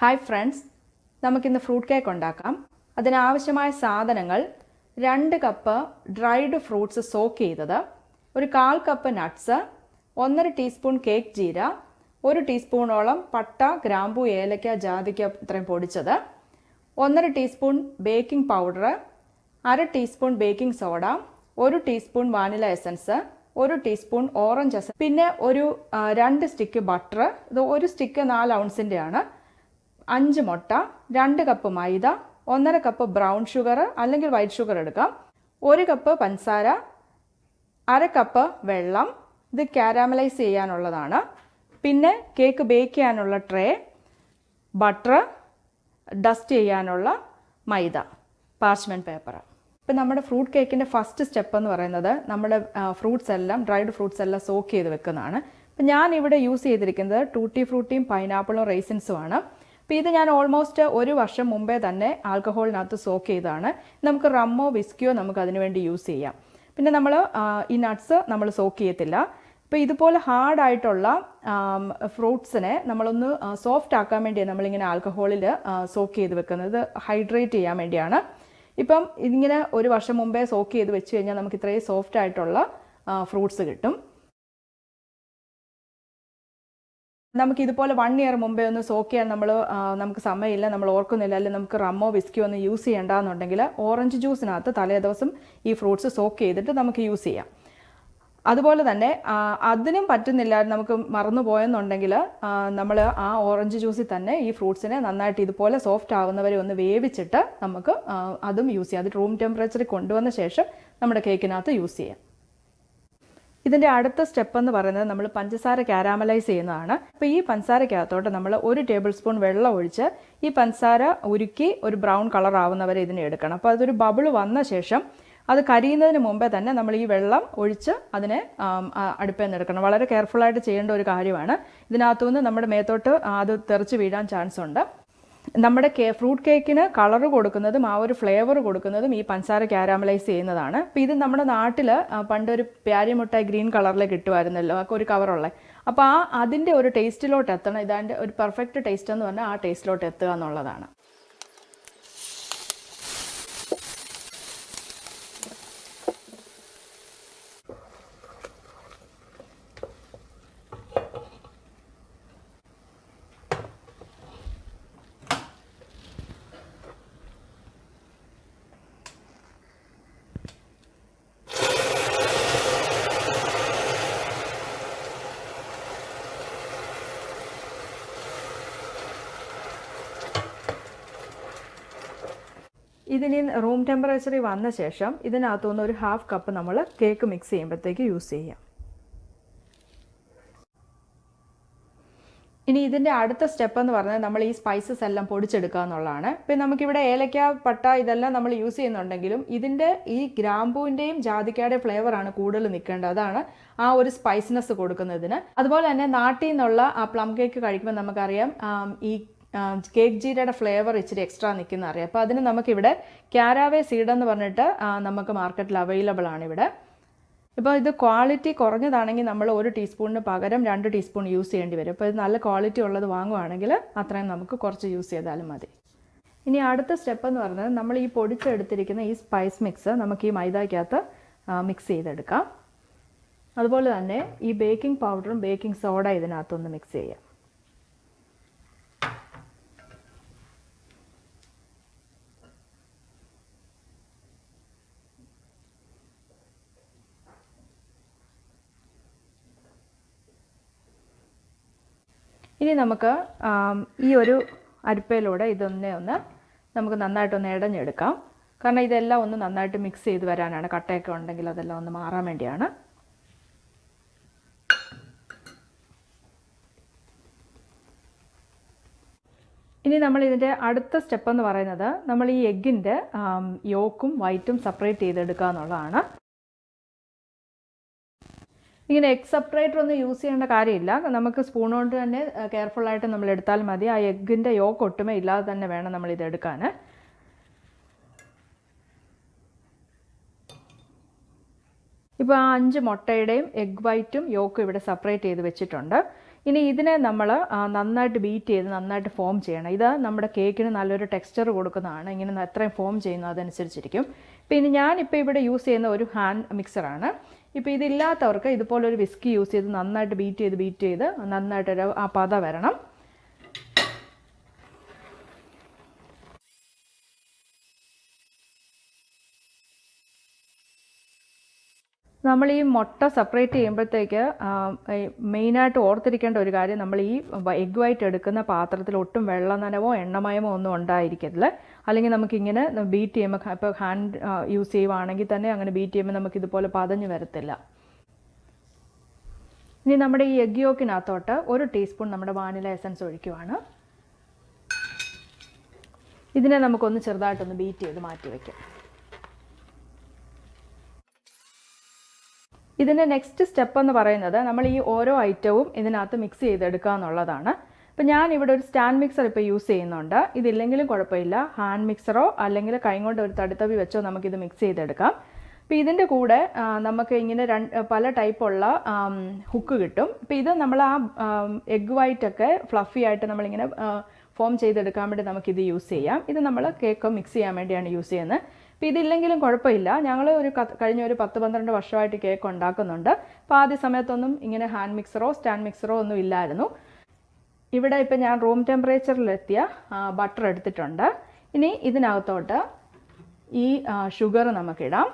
Hi friends, നമുക്കിന്ന് fruit cake ഉണ്ടാക്കാം. അതിനാവശ്യമായ സാധനങ്ങൾ: 2 കപ്പ് ഡ്രൈഡ് ഫ്രൂട്ട്സ് സോക്ക് ചെയ്തത്, ഒരു 1/4 cup nuts, 1.5 teaspoon cake jeera, 1 ടീസ്പൂണോളം പട്ട, ഗ്രാമ്പൂ, ഏലക്ക, ജാതിക്ക ഇത്രയും പൊടിച്ചത്, 1.5 teaspoon baking powder, 1/2 teaspoon baking soda, 1 teaspoon vanilla essence, 1 teaspoon orange essence, പിന്നെ ഒരു 2 സ്റ്റിക്ക് ബട്ടർ. ഇത് ഒരു സ്റ്റിക്ക് 4 ഔൺസിൻ്റെയാണ്. 5 മുട്ട, 2 കപ്പ് മൈദ, 1.5 കപ്പ് ബ്രൗൺ ഷുഗർ അല്ലെങ്കിൽ വൈറ്റ് ഷുഗർ എടുക്കാം, 1 കപ്പ് പഞ്ചസാര, 1/2 കപ്പ് വെള്ളം. ഇത് കാരാമലൈസ് ചെയ്യാനുള്ളതാണ്. പിന്നെ കേക്ക് ബേക്ക് ചെയ്യാനുള്ള ട്രേ, ബട്ടർ, ഡസ്റ്റ് ചെയ്യാനുള്ള മൈദ, പാർച്ച്മെൻറ്റ് പേപ്പർ. ഇപ്പം നമ്മുടെ ഫ്രൂട്ട് കേക്കിൻ്റെ ഫസ്റ്റ് സ്റ്റെപ്പ് എന്ന് പറയുന്നത് നമ്മുടെ ഫ്രൂട്ട്സ് എല്ലാം, ഡ്രൈഡ് ഫ്രൂട്ട്സ് എല്ലാം സോക്ക് ചെയ്ത് വെക്കുന്നതാണ്. അപ്പം ഞാനിവിടെ യൂസ് ചെയ്തിരിക്കുന്നത് ടൂട്ടി ഫ്രൂട്ടിയും പൈനാപ്പിളും റൈസിൻസുമാണ്. അപ്പോൾ ഇത് ഞാൻ ഓൾമോസ്റ്റ് 1 വർഷം മുമ്പേ തന്നെ ആൽക്കഹോളിനകത്ത് സോക്ക് ചെയ്തതാണ്. നമുക്ക് റമ്മോ വിസ്കിയോ നമുക്ക് അതിനു വേണ്ടി യൂസ് ചെയ്യാം. പിന്നെ നമ്മൾ ഈ നട്ട്സ് നമ്മൾ സോക്ക് ചെയ്യത്തില്ല. ഇപ്പോൾ ഇതുപോലെ ഹാർഡായിട്ടുള്ള ഫ്രൂട്ട്സിനെ നമ്മളൊന്ന് സോഫ്റ്റ് ആക്കാൻ വേണ്ടിയാണ് നമ്മളിങ്ങനെ ആൽക്കഹോളിൽ സോക്ക് ചെയ്ത് വെക്കുന്നത്. ഹൈഡ്രേറ്റ് ചെയ്യാൻ വേണ്ടിയാണ്. ഇപ്പം ഇതിങ്ങനെ 1 വർഷം മുമ്പേ സോക്ക് ചെയ്ത് വെച്ച് കഴിഞ്ഞാൽ നമുക്ക് ഇത്രയും സോഫ്റ്റ് ആയിട്ടുള്ള ഫ്രൂട്ട്സ് കിട്ടും. നമുക്ക് ഇതുപോലെ 1 ഇയർ മുമ്പേ ഒന്ന് സോക്ക് ചെയ്യാൻ നമുക്ക് സമയമില്ല, നമ്മൾ ഓർക്കുന്നില്ല, അല്ലെങ്കിൽ നമുക്ക് റമ്മോ വിസ്കിയോ ഒന്നും യൂസ് ചെയ്യേണ്ടെന്നുണ്ടെങ്കിൽ ഓറഞ്ച് ജ്യൂസിനകത്ത് തലേ ദിവസം ഈ ഫ്രൂട്ട്സ് സോക്ക് ചെയ്തിട്ട് നമുക്ക് യൂസ് ചെയ്യാം. അതുപോലെ തന്നെ അതിനും പറ്റുന്നില്ല, നമുക്ക് മറന്നു പോയെന്നുണ്ടെങ്കിൽ നമ്മൾ ആ ഓറഞ്ച് ജ്യൂസിൽ തന്നെ ഈ ഫ്രൂട്ട്സിനെ നന്നായിട്ട് ഇതുപോലെ സോഫ്റ്റ് ആവുന്നവരെ ഒന്ന് വേവിച്ചിട്ട് നമുക്ക് അതും യൂസ് ചെയ്യാം. അത് റൂം ടെമ്പറേച്ചറിൽ കൊണ്ടുവന്ന ശേഷം നമ്മുടെ കേക്കിനകത്ത് യൂസ് ചെയ്യാം. ഇതിൻ്റെ അടുത്ത സ്റ്റെപ്പ് എന്ന് പറയുന്നത് നമ്മൾ പഞ്ചസാര കാരാമലൈസ് ചെയ്യുന്നതാണ്. അപ്പോൾ ഈ പഞ്ചസാരക്കകത്തോട്ട് നമ്മൾ 1 ടേബിൾ സ്പൂൺ വെള്ളം ഒഴിച്ച് ഈ പഞ്ചസാര ഉരുക്കി ഒരു ബ്രൗൺ കളർ ആവുന്നവരെ ഇതിനെ എടുക്കണം. അപ്പോൾ അതൊരു ബബിൾ വന്ന ശേഷം അത് കരിയുന്നതിന് മുമ്പേ തന്നെ നമ്മൾ ഈ വെള്ളം ഒഴിച്ച് അതിനെ അടുപ്പിൽ നിന്ന് എടുക്കണം. വളരെ കെയർഫുള്ളായിട്ട് ചെയ്യേണ്ട ഒരു കാര്യമാണ്. ഇതിനകത്തുനിന്ന് നമ്മുടെ മേത്തോട്ട് അത് തെറിച്ച് വീഴാൻ ചാൻസ് ഉണ്ട്. നമ്മുടെ ഫ്രൂട്ട് കേക്കിന് കളർ കൊടുക്കുന്നതും ആ ഒരു ഫ്ലേവർ കൊടുക്കുന്നതും ഈ പഞ്ചസാര കാരാമലൈസ് ചെയ്യുന്നതാണ്. അപ്പോൾ ഇത് നമ്മുടെ നാട്ടിൽ പണ്ടൊരു പ്യാരി മുട്ടായി ഗ്രീൻ കളറിൽ കിട്ടുമായിരുന്നല്ലോ, ഒക്കെ ഒരു കവറുള്ളത്. അപ്പോൾ അതിൻ്റെ ഒരു ടേസ്റ്റിലോട്ട് എത്തണം. ഇതാൻ്റെ ഒരു പെർഫെക്റ്റ് ടേസ്റ്റ് എന്ന് പറഞ്ഞാൽ ആ ടേസ്റ്റിലോട്ട് എത്തുക എന്നുള്ളതാണ്. ഇതിന് റൂം ടെമ്പറേച്ചറിൽ വന്ന ശേഷം ഇതിനകത്തുനിന്ന് ഒരു 1/2 കപ്പ് നമ്മൾ കേക്ക് മിക്സ് ചെയ്യുമ്പോഴത്തേക്ക് യൂസ് ചെയ്യാം. ഇനി ഇതിൻ്റെ അടുത്ത സ്റ്റെപ്പ് എന്ന് പറഞ്ഞാൽ നമ്മൾ ഈ സ്പൈസസ് എല്ലാം പൊടിച്ചെടുക്കുക എന്നുള്ളതാണ്. ഇപ്പം നമുക്കിവിടെ ഏലക്ക, പട്ട ഇതെല്ലാം നമ്മൾ യൂസ് ചെയ്യുന്നുണ്ടെങ്കിലും ഇതിൻ്റെ ഈ ഗ്രാമ്പൂവിൻ്റെയും ജാതിക്കയുടെയും ഫ്ലേവറാണ് കൂടുതൽ നിൽക്കേണ്ടത്. അതാണ് ആ ഒരു സ്പൈസിനെസ് കൊടുക്കുന്നതിന്. അതുപോലെ തന്നെ നാട്ടിൽ നിന്നുള്ള ആ പ്ലം കേക്ക് കഴിക്കുമ്പോൾ നമുക്കറിയാം ഈ കേക്ക് ജീരയുടെ ഫ്ലേവർ ഇച്ചിരി എക്സ്ട്രാ നിൽക്കുന്ന അറിയാം. അപ്പോൾ അതിന് നമുക്കിവിടെ ക്യാരാവേ സീഡ് എന്ന് പറഞ്ഞിട്ട് നമുക്ക് മാർക്കറ്റിൽ അവൈലബിൾ ആണ് ഇവിടെ. ഇപ്പോൾ ഇത് ക്വാളിറ്റി കുറഞ്ഞതാണെങ്കിൽ നമ്മൾ 1 ടീസ്പൂണിന് പകരം 2 ടീസ്പൂൺ യൂസ് ചെയ്യേണ്ടി വരും. അപ്പോൾ ഇത് നല്ല ക്വാളിറ്റി ഉള്ളത് വാങ്ങുവാണെങ്കിൽ അത്രയും നമുക്ക് കുറച്ച് യൂസ് ചെയ്താലും മതി. ഇനി അടുത്ത സ്റ്റെപ്പ് എന്ന് പറഞ്ഞാൽ നമ്മൾ ഈ പൊടിച്ചെടുത്തിരിക്കുന്ന ഈ സ്പൈസ് മിക്സ് നമുക്ക് ഈ മൈദയ്ക്കകത്ത് മിക്സ് ചെയ്തെടുക്കാം. അതുപോലെ തന്നെ ഈ ബേക്കിംഗ് പൗഡറും ബേക്കിംഗ് സോഡ ഇതിനകത്തൊന്ന് മിക്സ് ചെയ്യാം. ഇനി നമുക്ക് ഈ ഒരു അരിപ്പയിലൂടെ ഒന്ന് നമുക്ക് നന്നായിട്ടൊന്ന് ഇടഞ്ഞെടുക്കാം. കാരണം ഇതെല്ലാം ഒന്ന് നന്നായിട്ട് മിക്സ് ചെയ്ത് വരാനാണ്. കട്ടയൊക്കെ ഉണ്ടെങ്കിൽ അതെല്ലാം ഒന്ന് മാറാൻ വേണ്ടിയാണ്. ഇനി നമ്മൾ ഇതിൻ്റെ അടുത്ത സ്റ്റെപ്പ് എന്ന് പറയുന്നത് നമ്മൾ ഈ എഗ്ഗിൻ്റെ യോക്കും വൈറ്റും സെപ്പറേറ്റ് ചെയ്തെടുക്കുക എന്നുള്ളതാണ്. ഇങ്ങനെ എഗ് സെപ്പറേറ്റർ ഒന്നും യൂസ് ചെയ്യേണ്ട കാര്യമില്ല. നമുക്ക് സ്പൂൺ കൊണ്ട് തന്നെ കെയർഫുള്ളായിട്ട് നമ്മൾ എടുത്താൽ മതി. ആ എഗ്ഗിൻ്റെ യോക്ക് ഒട്ടുമേ ഇല്ലാതെ തന്നെ വേണം നമ്മളിത് എടുക്കാൻ. ഇപ്പോൾ ആ 5 മുട്ടയുടെയും എഗ് വൈറ്റും യോക്കും ഇവിടെ സെപ്പറേറ്റ് ചെയ്ത് വെച്ചിട്ടുണ്ട്. ഇനി ഇതിനെ നമ്മൾ നന്നായിട്ട് ബീറ്റ് ചെയ്ത് നന്നായിട്ട് ഫോം ചെയ്യണം. ഇത് നമ്മുടെ കേക്കിന് നല്ലൊരു ടെക്സ്ചർ കൊടുക്കുന്നതാണ്. ഇങ്ങനെ എത്രയും ഫോം ചെയ്യുന്നത് അതനുസരിച്ചിരിക്കും. പിന്നെ ഞാനിപ്പോൾ ഇവിടെ യൂസ് ചെയ്യുന്ന ഒരു ഹാൻഡ് മിക്സറാണ്. ഇപ്പോൾ ഇതില്ലാത്തവർക്ക് ഇതുപോലൊരു വിസ്കി യൂസ് ചെയ്ത് നന്നായിട്ട് ബീറ്റ് ചെയ്ത് നന്നായിട്ടൊരു ആ പത വരണം. നമ്മൾ ഈ മുട്ട സെപ്പറേറ്റ് ചെയ്യുമ്പോഴത്തേക്ക് മെയിനായിട്ട് ഓർത്തിരിക്കേണ്ട ഒരു കാര്യം, നമ്മൾ ഈ എഗ് വൈറ്റ് എടുക്കുന്ന പാത്രത്തിൽ ഒട്ടും വെള്ള നനവോ എണ്ണമയമോ ഒന്നും ഉണ്ടായിരിക്കരുത്. അല്ലെങ്കിൽ നമുക്കിങ്ങനെ ബീറ്റ് ചെയ്യുമ്പോൾ, ഇപ്പോൾ ഹാൻഡ് യൂസ് ചെയ്യുവാണെങ്കിൽ തന്നെ അങ്ങനെ ബീറ്റ് ചെയ്യുമ്പോൾ നമുക്കിതുപോലെ പതഞ്ഞ് വരത്തില്ല. ഇനി നമ്മുടെ ഈ എഗ് യോക്കിനകത്തോട്ട് 1 ടീസ്പൂൺ നമ്മുടെ വാനില എസൻസ് ഒഴിക്കുവാണ്. ഇതിനെ നമുക്കൊന്ന് ചെറുതായിട്ടൊന്ന് ബീറ്റ് ചെയ്ത് മാറ്റി വയ്ക്കാം. ഇതിൻ്റെ നെക്സ്റ്റ് സ്റ്റെപ്പ് എന്ന് പറയുന്നത് നമ്മൾ ഈ ഓരോ ഐറ്റവും ഇതിനകത്ത് മിക്സ് ചെയ്തെടുക്കുക എന്നുള്ളതാണ്. അപ്പോൾ ഞാനിവിടെ ഒരു സ്റ്റാൻഡ് മിക്സർ ഇപ്പോൾ യൂസ് ചെയ്യുന്നുണ്ട്. ഇതില്ലെങ്കിലും കുഴപ്പമില്ല, ഹാൻഡ് മിക്സറോ അല്ലെങ്കിൽ കൈ കൊണ്ട് ഒരു തടിത്തവി വെച്ചോ നമുക്കിത് മിക്സ് ചെയ്തെടുക്കാം. അപ്പോൾ ഇതിൻ്റെ കൂടെ നമുക്ക് ഇങ്ങനെ പല ടൈപ്പുള്ള ഹുക്ക് കിട്ടും. അപ്പോൾ ഇത് നമ്മൾ ആ എഗ് വൈറ്റൊക്കെ ഫ്ലഫി ആയിട്ട് നമ്മളിങ്ങനെ ഫോം ചെയ്തെടുക്കാൻ വേണ്ടി നമുക്കിത് യൂസ് ചെയ്യാം. ഇത് നമ്മൾ കേക്ക് മിക്സ് ചെയ്യാൻ വേണ്ടിയാണ് യൂസ് ചെയ്യുന്നത്. അപ്പോൾ ഇതില്ലെങ്കിലും കുഴപ്പമില്ല, ഞങ്ങൾ കഴിഞ്ഞ ഒരു 10-12 വർഷമായിട്ട് കേക്ക് ഉണ്ടാക്കുന്നുണ്ട്. അപ്പോൾ ആദ്യ സമയത്തൊന്നും ഇങ്ങനെ ഹാൻഡ് മിക്സറോ സ്റ്റാൻഡ് മിക്സറോ ഒന്നും ഇല്ലായിരുന്നു. ഇവിടെ ഇപ്പോൾ ഞാൻ റൂം ടെമ്പറേച്ചറിലെത്തിയ ബട്ടർ എടുത്തിട്ടുണ്ട്. ഇനി ഇതിനകത്തോട്ട് ഈ ഷുഗർ നമുക്കിടാം.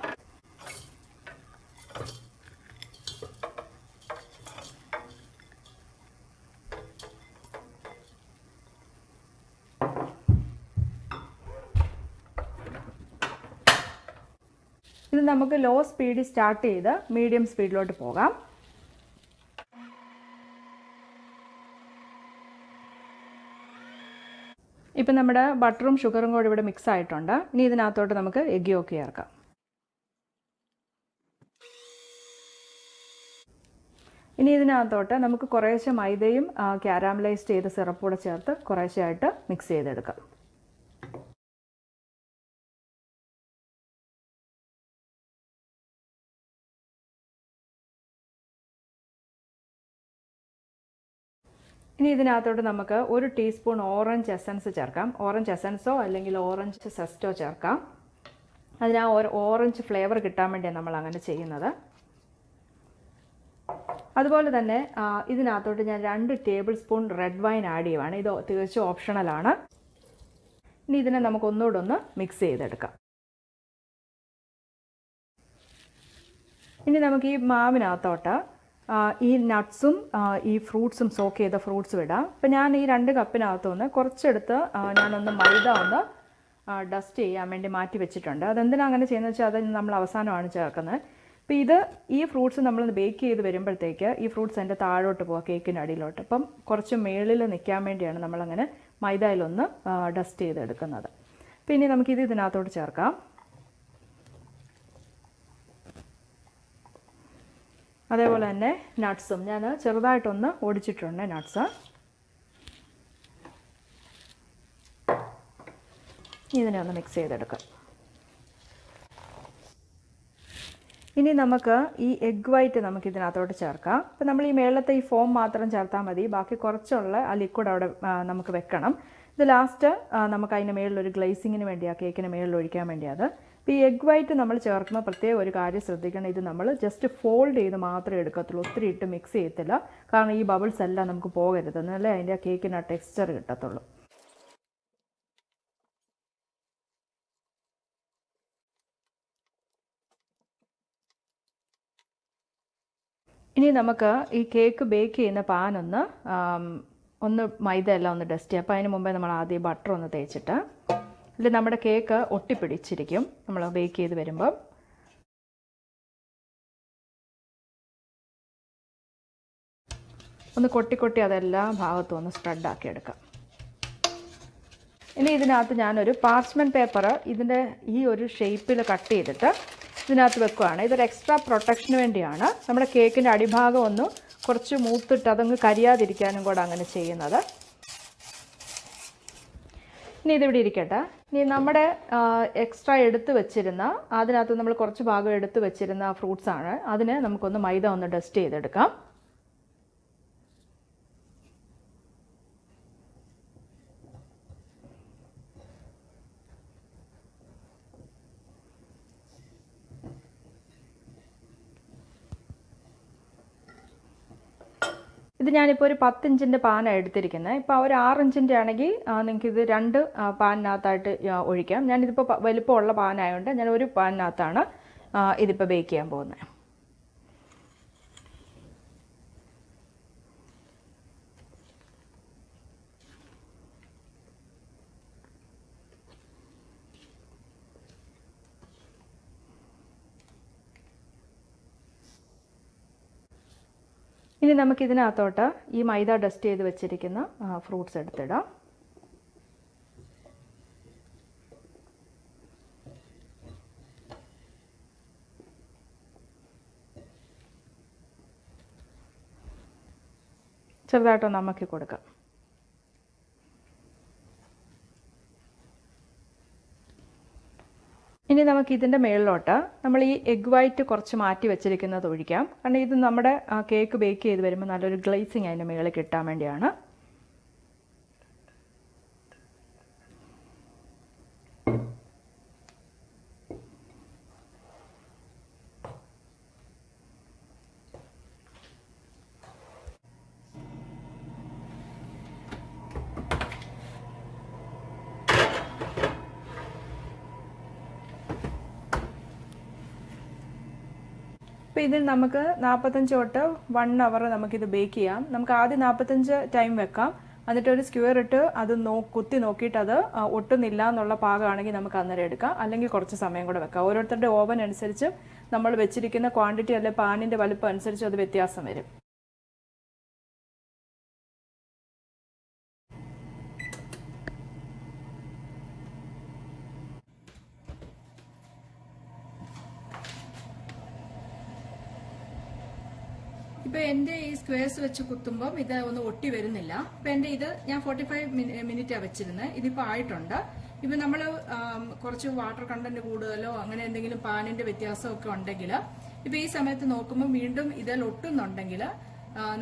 ഇത് നമുക്ക് ലോ സ്പീഡിൽ സ്റ്റാർട്ട് ചെയ്ത് മീഡിയം സ്പീഡിലോട്ട് പോകാം. ഇപ്പം നമ്മുടെ ബട്ടറും ഷുഗറും കൂടെ ഇവിടെ മിക്സ് ആയിട്ടുണ്ട്. ഇനി ഇതിനകത്തോട്ട് നമുക്ക് എഗ് യോക്ക് ചേർക്കാം. ഇനി ഇതിനകത്തോട്ട് നമുക്ക് കുറേശ്ശെ മൈദയും കാരാമലൈസ് ചെയ്ത സിറപ്പ് കൂടെ ചേർത്ത് കുറേശ്ശെ ആയിട്ട് മിക്സ് ചെയ്തെടുക്കാം. ഇനി ഇതിനകത്തോട്ട് നമുക്ക് 1 ടീസ്പൂൺ ഓറഞ്ച് എസൻസ് ചേർക്കാം. ഓറഞ്ച് എസൻസോ അല്ലെങ്കിൽ ഓറഞ്ച് സെസ്റ്റോ ചേർക്കാം. അതിന് ആ ഓറഞ്ച് ഫ്ലേവർ കിട്ടാൻ വേണ്ടിയാണ് നമ്മൾ അങ്ങനെ ചെയ്യുന്നത്. അതുപോലെ തന്നെ ഇതിനകത്തോട്ട് ഞാൻ 2 table spoon red wine add ചെയ്യുവാണ്. ഇത് തികച്ചും ഓപ്ഷണലാണ്. ഇനി ഇതിനെ നമുക്ക് ഒന്നുകൂടെ ഒന്ന് മിക്സ് ചെയ്തെടുക്കാം. ഇനി നമുക്ക് ഈ മാവിനകത്തോട്ട് ഈ നട്ട്സും ഈ ഫ്രൂട്ട്സും സോക്ക് ചെയ്ത ഫ്രൂട്ട്സും ഇടാം. അപ്പോൾ ഞാൻ ഈ 2 കപ്പിനകത്തുനിന്ന് കുറച്ചെടുത്ത് ഞാനൊന്ന് മൈദ ഒന്ന് ഡസ്റ്റ് ചെയ്യാൻ വേണ്ടി മാറ്റി വെച്ചിട്ടുണ്ട്. അതെന്തിനാണ് അങ്ങനെ ചെയ്യുന്നത് വെച്ചാൽ അത് നമ്മൾ അവസാനമാണ് ചേർക്കുന്നത്. അപ്പോൾ ഈ ഫ്രൂട്ട്സ് നമ്മൾ ബേക്ക് ചെയ്ത് വരുമ്പോഴത്തേക്ക് ഈ ഫ്രൂട്ട്സ് അതിൻ്റെ താഴോട്ട് പോവുക, കേക്കിൻ്റെ അടിയിലോട്ട്. അപ്പം കുറച്ച് മേളിൽ നിൽക്കാൻ വേണ്ടിയാണ് നമ്മളങ്ങനെ മൈദയിലൊന്ന് ഡസ്റ്റ് ചെയ്തെടുക്കുന്നത്. പിന്നെ നമുക്കിത് ഇതിനകത്തോട്ട് ചേർക്കാം. അതേപോലെ തന്നെ നട്ട്സും ഞാൻ ചെറുതായിട്ടൊന്ന് ഒടിച്ചിട്ടുണ്ട്. നട്ട്സ് ഇതിനെ ഒന്ന് മിക്സ് ചെയ്തെടുക്കാം. ഇനി നമുക്ക് ഈ എഗ് വൈറ്റ് നമുക്ക് ഇതിനകത്തോട്ട് ചേർക്കാം. അപ്പോൾ നമ്മൾ ഈ മേളത്തെ ഈ ഫോം മാത്രം ചേർത്താൽ മതി, ബാക്കി കുറച്ചുള്ള ആ ലിക്വിഡ് അവിടെ നമുക്ക് വെക്കണം. ഇത് ലാസ്റ്റ് നമുക്ക് അതിൻ്റെ മേളിലൊരു ഗ്ലേസിങ്ങിന് വേണ്ടിയാണ്, കേക്കിന് മേളിൽ ഒഴിക്കാൻ വേണ്ടിയത്. അപ്പോൾ ഈ എഗ് വൈറ്റ് നമ്മൾ ചേർക്കുമ്പോൾ പ്രത്യേകം ഒരു കാര്യം ശ്രദ്ധിക്കണം, ഇത് നമ്മൾ ജസ്റ്റ് ഫോൾഡ് ചെയ്ത് മാത്രമേ എടുക്കത്തുള്ളൂ, ഒത്തിരി ഇട്ട് മിക്സ് ചെയ്യത്തില്ല. കാരണം ഈ ബബിൾസ് എല്ലാം നമുക്ക് പോകരുത്, എന്നല്ലേ അതിൻ്റെ ആ കേക്കിന് ആ ടെക്സ്ചർ കിട്ടത്തുള്ളൂ. ഇനി നമുക്ക് ഈ കേക്ക് ബേക്ക് ചെയ്യുന്ന പാൻ ഒന്ന് മൈദ എല്ലാം ഒന്ന് ഡസ്റ്റ് ചെയ്യാം. അപ്പോൾ അതിന് മുമ്പേ നമ്മൾ ആദ്യം ബട്ടർ ഒന്ന് തേച്ചിട്ട്, ഇതിൽ നമ്മുടെ കേക്ക് ഒട്ടിപ്പിടിച്ചിരിക്കും നമ്മൾ ബേക്ക് ചെയ്ത് വരുമ്പം. ഒന്ന് കൊട്ടി അതെല്ലാ ഭാഗത്തും ഒന്ന് സ്പ്രെഡാക്കി എടുക്കാം. ഇനി ഇതിനകത്ത് ഞാനൊരു പാർച്ച്മെൻറ്റ് പേപ്പർ ഇതിൻ്റെ ഈ ഒരു ഷേപ്പിൽ കട്ട് ചെയ്തിട്ട് ഇതിനകത്ത് വെക്കുകയാണ്. ഇതൊരു എക്സ്ട്രാ പ്രൊട്ടക്ഷന് വേണ്ടിയാണ്. നമ്മുടെ കേക്കിൻ്റെ അടിഭാഗം ഒന്ന് കുറച്ച് മൂത്തിട്ട് അതങ്ങ് കരിയാതിരിക്കാനും കൂടെ അങ്ങനെ ചെയ്യുന്നത്. ഇനി ഇതിവിടെ ഇരിക്കട്ടെ. ഇനി നമ്മുടെ എക്സ്ട്രാ എടുത്ത് വെച്ചിരുന്ന, അതിനകത്ത് നമ്മൾ കുറച്ച് ഭാഗം എടുത്ത് വെച്ചിരുന്ന ഫ്രൂട്ട്സാണ്. അതിന് നമുക്കൊന്ന് മൈദ ഒന്ന് ഡസ്റ്റ് ചെയ്തെടുക്കാം. ഇത് ഞാനിപ്പോൾ ഒരു 10 ഇഞ്ചിൻ്റെ പാനാണ് എടുത്തിരിക്കുന്നത്. ഇപ്പോൾ ഒരു 6 ഇഞ്ചിൻ്റെ ആണെങ്കിൽ നിങ്ങൾക്കിത് 2 പാനിനകത്തായിട്ട് ഒഴിക്കാം. ഞാനിതിപ്പോൾ വലിപ്പമുള്ള പാനായതുകൊണ്ട് ഞാൻ ഒരു പാനിനകത്താണ് ഇതിപ്പോൾ ബേക്ക് ചെയ്യാൻ പോകുന്നത്. ഇനി നമുക്കിതിനകത്തോട്ട് ഈ മൈദ ഡസ്റ്റ് ചെയ്ത് വെച്ചിരിക്കുന്ന ഫ്രൂട്ട്സ് എടുത്തിടാം. ചെറുതായിട്ടൊന്ന് അമക്കി കൊടുക്കാം. ഇനി നമുക്ക് ഇതിൻ്റെ മുകളിലോട്ട് നമ്മൾ ഈ എഗ് വൈറ്റ് കുറച്ച് മാറ്റി വെച്ചിരിക്കുന്നത് ഒഴിക്കാം. കാരണം ഇത് നമ്മുടെ കേക്ക് ബേക്ക് ചെയ്ത് വരുമ്പോൾ നല്ലൊരു ഗ്ലേസിങ് അതിൻ്റെ മുകളിൽ കിട്ടാൻ വേണ്ടിയാണ്. അപ്പോൾ ഇതിൽ നമുക്ക് 45 തൊട്ട് 1 അവർ നമുക്കിത് ബേക്ക് ചെയ്യാം. നമുക്ക് ആദ്യം 45 ടൈം വെക്കാം. എന്നിട്ട് ഒരു സ്ക്വയർ ഇട്ട് അത് കുത്തി നോക്കിയിട്ട് അത് ഒട്ടുന്നില്ല എന്നുള്ള പാകമാണെങ്കിൽ നമുക്ക് അന്നേരം എടുക്കാം. അല്ലെങ്കിൽ കുറച്ച് സമയം കൂടെ വെക്കാം. ഓരോരുത്തരുടെ ഓവൻ അനുസരിച്ച് നമ്മൾ വെച്ചിരിക്കുന്ന ക്വാണ്ടിറ്റി അല്ലെങ്കിൽ പാനിൻ്റെ വലുപ്പം അനുസരിച്ച് അത് വ്യത്യാസം വരും. ഇപ്പോൾ എൻ്റെ ഈ സ്ക്വയർസ് വെച്ച് കുത്തുമ്പം ഇത് ഒന്ന് ഒട്ടി വരുന്നില്ല. അപ്പോൾ എൻ്റെ ഇത് ഞാൻ 45 മിനിറ്റാണ് വെച്ചിരുന്നത്. ഇതിപ്പോൾ ആയിട്ടുണ്ട്. ഇപ്പം നമ്മൾ കുറച്ച് വാട്ടർ കണ്ടന്റ് കൂടുതലോ അങ്ങനെ എന്തെങ്കിലും പാനിൻ്റെ വ്യത്യാസമൊക്കെ ഉണ്ടെങ്കിൽ ഇപ്പോൾ ഈ സമയത്ത് നോക്കുമ്പോൾ വീണ്ടും ഇതിൽ ഒട്ടുന്നുണ്ടെങ്കിൽ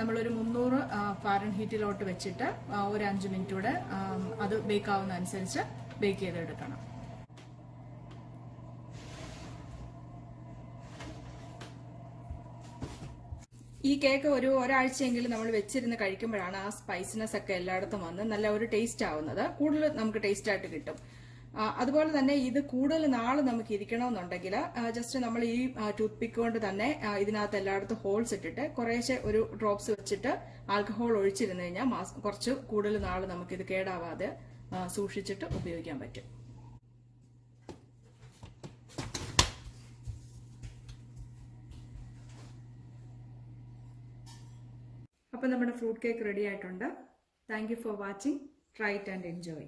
നമ്മളൊരു 300 ഫാരൻഹീറ്റിലോട്ട് വെച്ചിട്ട് ഒരു 5 മിനിറ്റ് കൂടെ അത് ബേക്ക് ആവുന്ന അനുസരിച്ച് ബേക്ക് ചെയ്തെടുക്കണം. ഈ കേക്ക് ഒരാഴ്ചയെങ്കിലും നമ്മൾ വെച്ചിരുന്ന് കഴിക്കുമ്പോഴാണ് ആ സ്പൈസിനെസ് ഒക്കെ എല്ലായിടത്തും വന്ന് നല്ല ഒരു ടേസ്റ്റ് ആവുന്നത്. കൂടുതൽ നമുക്ക് ടേസ്റ്റ് ആയിട്ട് കിട്ടും. അതുപോലെ തന്നെ ഇത് കൂടുതൽ നാൾ നമുക്ക് ഇരിക്കണമെന്നുണ്ടെങ്കിൽ ജസ്റ്റ് നമ്മൾ ഈ ടൂത്ത് പിക്ക് കൊണ്ട് തന്നെ ഇതിനകത്ത് എല്ലായിടത്തും ഹോൾസ് ഇട്ടിട്ട് കുറേശ്ശെ ഒരു ഡ്രോപ്സ് വെച്ചിട്ട് ആൽക്കഹോൾ ഒഴിച്ചിരുന്നു കഴിഞ്ഞാൽ കുറച്ച് കൂടുതൽ നാൾ നമുക്കിത് കേടാവാതെ സൂക്ഷിച്ചിട്ട് ഉപയോഗിക്കാൻ പറ്റും. അപ്പോൾ നമ്മുടെ ഫ്രൂട്ട് കേക്ക് റെഡി ആയിട്ടുണ്ട്. Thank you for watching. Try it and enjoy.